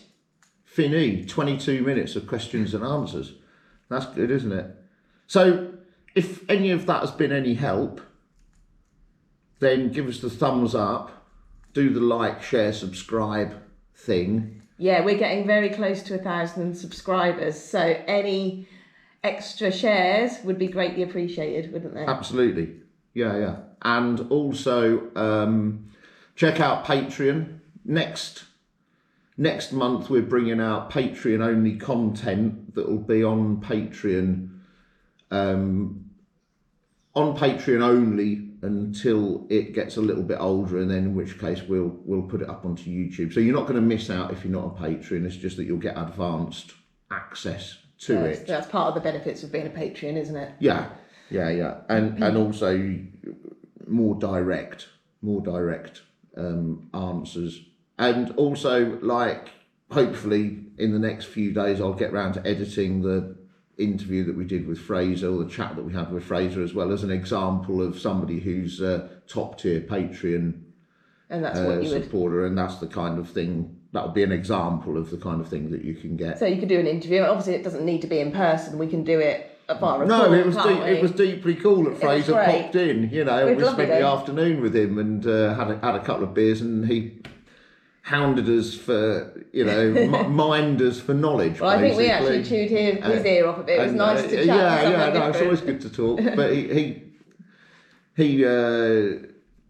Fini. 22 minutes of questions and answers. That's good, isn't it? So, if any of that has been any help, then give us the thumbs up, do the like, share, subscribe thing. Yeah, we're getting very close to 1,000 subscribers, so any extra shares would be greatly appreciated, wouldn't they? Absolutely. Yeah. And also, check out Patreon. Next month we're bringing out Patreon only content that will be on Patreon only until it gets a little bit older, and then in which case we'll put it up onto YouTube. So you're not going to miss out if you're not on Patreon. It's just that you'll get advanced access to it. That's part of the benefits of being a Patreon, isn't it? Yeah. And also more direct answers. And also, like, hopefully in the next few days I'll get round to editing the interview that we did with Fraser, or the chat that we had with Fraser, as well as an example of somebody who's a top tier Patreon and that's what you supporter, and that's the kind of thing, that would be an example of the kind of thing that you can get. So you could do an interview. Obviously it doesn't need to be in person, we can do it via a No, call, it was deeply cool that Fraser popped in, you know, and we spent the afternoon with him and had a couple of beers, and he hounded us for, you know, mined us for knowledge. Well, basically. I think we actually chewed his ear off a bit. It was nice to chat. Yeah, it's always good to talk. But he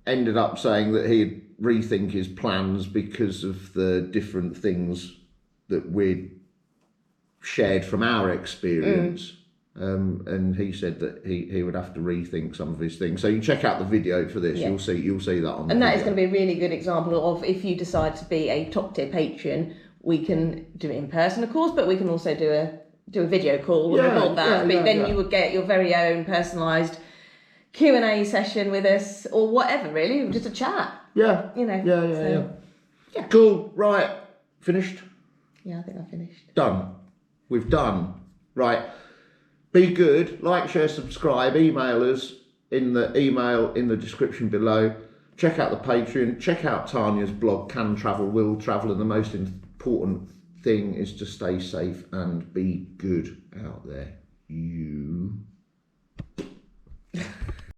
ended up saying that he'd rethink his plans because of the different things that we'd shared from our experience. And he said that he would have to rethink some of his things. So you check out the video for this. Yeah. You'll see that on. And that is going to be a really good example of, if you decide to be a top tier patron, we can do it in person, of course, but we can also do a video call and record that. But then you would get your very own personalised Q&A session with us, or whatever, really, just a chat. Yeah. You know. Yeah. Cool. Right. Finished. Yeah, I think I finished. Done. We've done. Right. Be good, like, share, subscribe, email us in the email in the description below. Check out the Patreon, check out Tanya's blog, Can Travel, Will Travel, and the most important thing is to stay safe and be good out there. You.